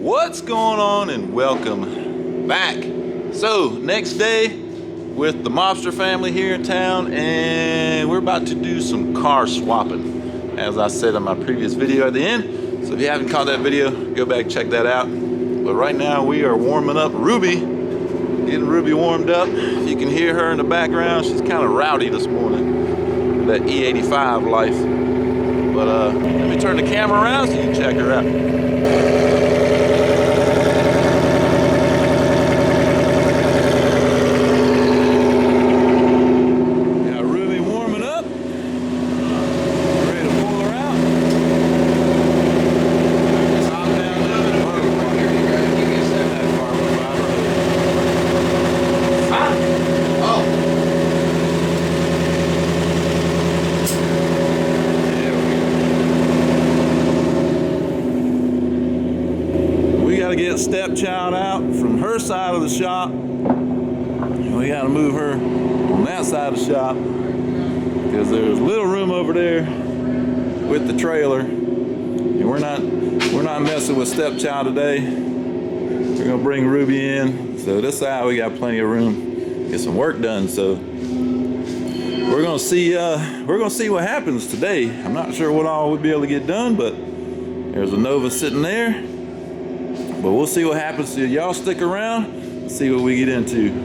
What's going on, and welcome back. So next day with the Mobster family here in town, and we're about to do some car swapping, as I said in my previous video at the end. So if you haven't caught that video, go back and check that out. But right now we are warming up Ruby, getting Ruby warmed up. You can hear her in the background. She's kind of rowdy this morning, that E85 life. But let me turn the camera around so you can check her out. Get stepchild out from her side of the shop. We got to move her on that side of the shop because there's little room over there with the trailer, and we're not messing with stepchild today. We're gonna bring Ruby in, so this side we got plenty of room, get some work done. So we're gonna see what happens today. I'm not sure what all we'll be able to get done, but there's a Nova sitting there. But we'll see what happens. So y'all stick around and see what we get into.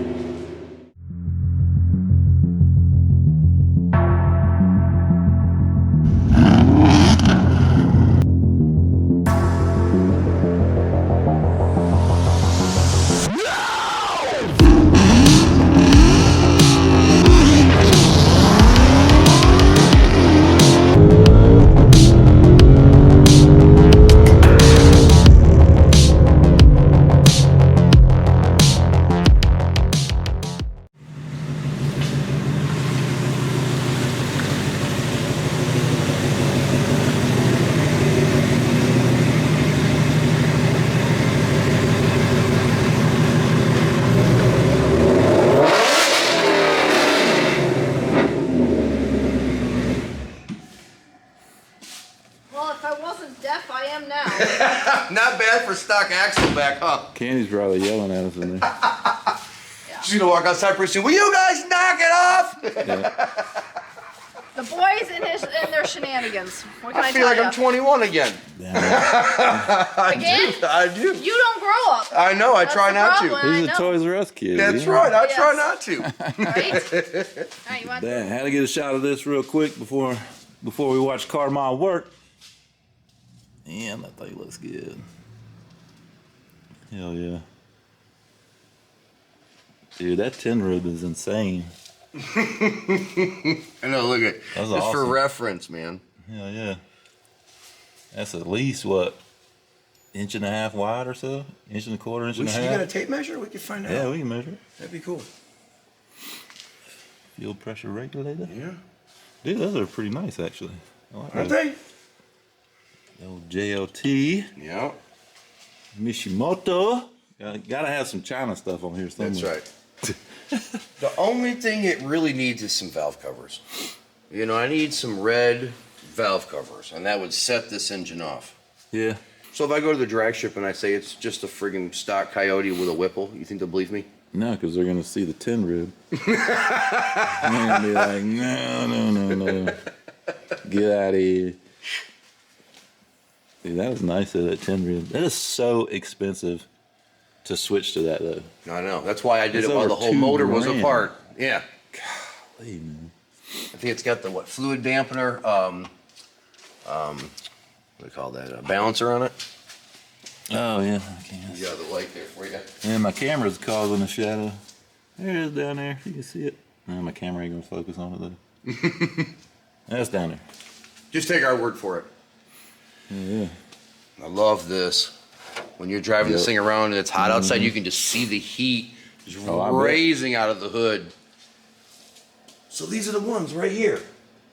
Not bad for stock axle back, huh? Candy's rather yelling at us in there. Yeah. She's gonna walk outside pretty soon. Will you guys knock it off? Yeah. The boys and their shenanigans. What can I feel like I'm 21 again. Again? I do. You don't grow up. I know. I try not to. He's a Toys R Us kid. That's right. I try not to. Right? Right, you want Dad, had to get a shot of this real quick before we watch Car Mom work. Damn, that thing looks good. Hell yeah. Dude, that tin rib is insane. I know, look at it. That's Just awesome. for reference, man. Hell yeah. That's at least, what, inch and a half wide or so? Inch and a quarter, inch and a half? You got a tape measure? We can find out. Yeah, we can measure it. That'd be cool. Fuel pressure regulator? Yeah. Dude, those are pretty nice, actually. I like Aren't those. they? The old JLT. Yeah. Mishimoto. Gotta have some China stuff on here somewhere. That's right. The only thing it really needs is some valve covers. You know, I need some red valve covers, and that would set this engine off. Yeah. So if I go to the drag strip and I say it's just a friggin' stock Coyote with a Whipple, you think they'll believe me? No, because they're gonna see the tin rib. They're gonna be like, no. Get out of here. Dude, that was nice of that tin rib. That is so expensive to switch to that though. I know. That's why I did It's it while over the whole motor was $2,000. apart. Yeah. Golly, man. I think it's got the fluid dampener, what do you call that? A balancer on it. Oh yeah, I can't. Yeah, the light there for you. And my camera's causing a shadow. There it is down there. You can see it. No, my camera ain't gonna focus on it though. That's down there. Just take our word for it. Yeah. I love this. When you're driving this thing around and it's hot outside, you can just see the heat just raising out of the hood. So these are the ones right here.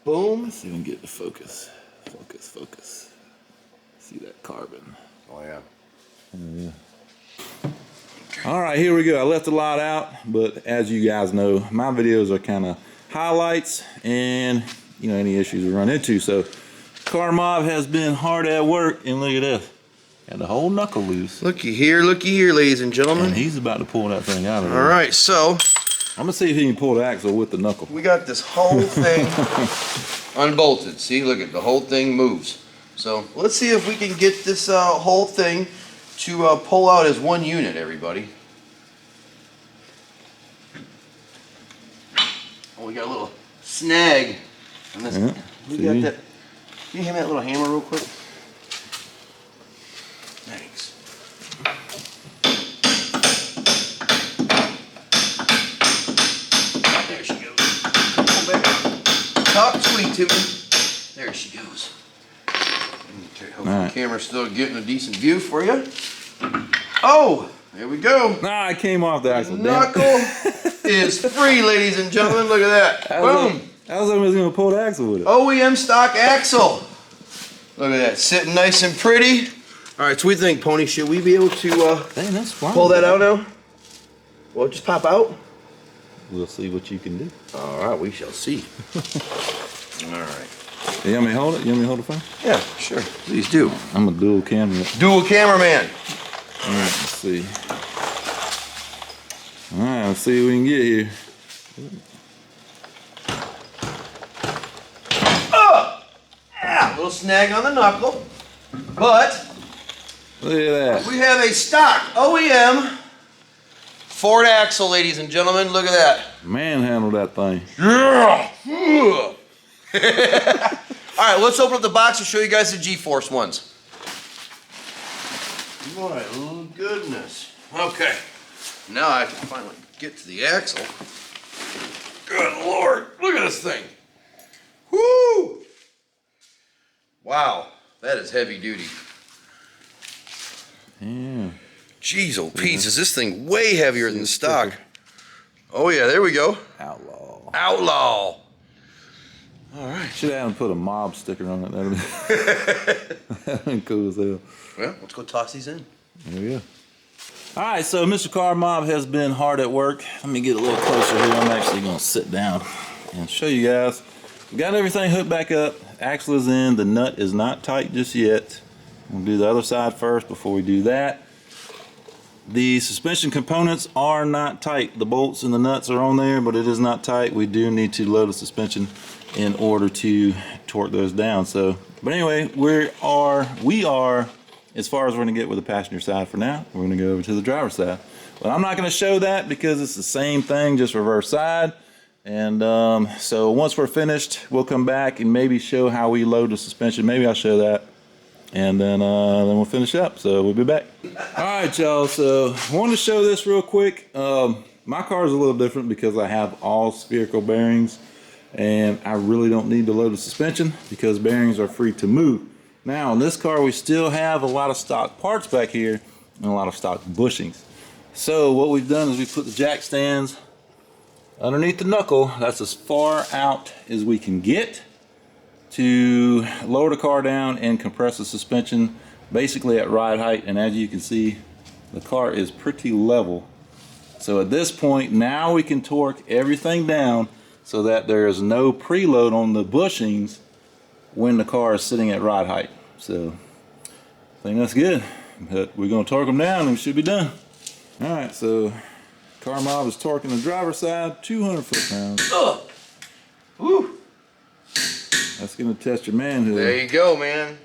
Boom. Let's see if we can get the focus. Focus. See that carbon. Oh yeah. Yeah. All right, here we go. I left a lot out, but as you guys know, my videos are kind of highlights and any issues we run into. So Car Mob has been hard at work, and look at this. And the whole knuckle loose. Looky here, ladies and gentlemen. And he's about to pull that thing out of there. All right, so I'm gonna see if he can pull the axle with the knuckle. we got this whole thing unbolted. See, look at the whole thing moves. So let's see if we can get this whole thing to pull out as one unit, everybody. Oh, we got a little snag on this. Yeah, We got that. Can you hand me that little hammer real quick? Thanks. There she goes. Pull back. Talk sweet to me. There she goes. Hope the camera's still getting a decent view for you. Oh, there we go. Nah, it came off the axle. Knuckle is free, ladies and gentlemen. Look at that. Boom. I was almost gonna pull the axle with it. OEM stock axle. Look at that, sitting nice and pretty. All right, so we think, Pony, should we be able to Dang, that's fine. pull that out now? Will it just pop out? We'll see what you can do. All right, we shall see. All right. You want me to hold it? You want me to hold the phone? Yeah, sure. Please do. I'm a dual camera. Dual cameraman. All right, let's see. All right, let's see what we can get here. Yeah, little snag on the knuckle, but Look at that. we have a stock OEM Ford axle, ladies and gentlemen. Look at that. Manhandle that thing. Yeah. All right, let's open up the box and show you guys the GForce ones. My goodness. Okay. Now I can finally get to the axle. Good Lord. Look at this thing. Whoo! Wow. That is heavy duty. Yeah. Jeez, oh Pete, is this thing way heavier than the stock? Oh yeah, there we go. Outlaw. Outlaw. All right. Should have put a mob sticker on it. That'd been cool as hell. Well, let's go toss these in. There we go. All right, so Mr. Car Mob has been hard at work. Let me get a little closer here. I'm actually gonna sit down and show you guys. We got everything hooked back up. Axle is in. The nut is not tight just yet. We'll do the other side first before we do that. The suspension components are not tight. The bolts and the nuts are on there, but it is not tight. We do need to load the suspension in order to torque those down. So, but anyway, we are as far as we're gonna get with the passenger side for now. We're gonna go over to the driver's side. But I'm not gonna show that because it's the same thing, just reverse side. And so once we're finished, we'll come back and maybe show how we load the suspension. Maybe I'll show that. And then we'll finish up. So we'll be back. All right, y'all. So I wanted to show this real quick. My car is a little different because I have all spherical bearings, and I really don't need to load the suspension because bearings are free to move. Now in this car, we still have a lot of stock parts back here and a lot of stock bushings. So what we've done is we put the jack stands underneath the knuckle. That's as far out as we can get to lower the car down and compress the suspension basically at ride height. And as you can see, the car is pretty level. So at this point, now we can torque everything down so that there is no preload on the bushings when the car is sitting at ride height. So I think that's good, but we're gonna torque them down and we should be done. All right, so Car Mob is torquing the driver's side, 200 foot-pounds. Woo. That's gonna test your manhood. There you go, man.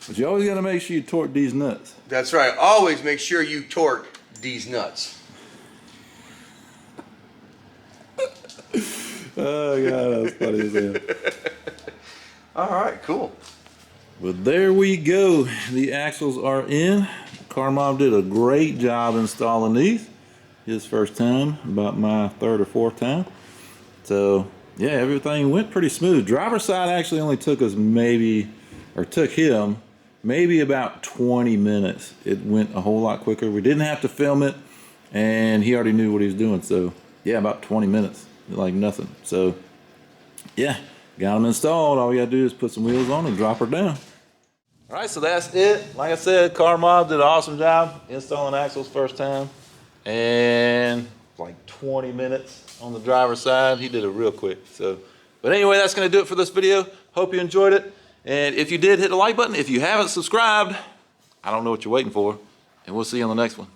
But you always gotta make sure you torque these nuts. That's right. Always make sure you torque these nuts. Oh God, that's funny as hell. All right, cool. But there we go. The axles are in. Car Mob did a great job installing these. His first time, about my third or fourth time. So yeah, everything went pretty smooth. Driver's side actually only took us took him maybe about 20 minutes. It went a whole lot quicker. We didn't have to film it, and he already knew what he was doing. So yeah, about 20 minutes, like nothing. So yeah, got them installed. All we gotta do is put some wheels on and drop her down. All right, so that's it. Like I said, Car Mob did an awesome job installing axles first time, and like 20 minutes on the driver's side. He did it real quick. So, but anyway, that's gonna do it for this video. Hope you enjoyed it. And if you did, hit the like button. If you haven't subscribed, I don't know what you're waiting for, and we'll see you on the next one.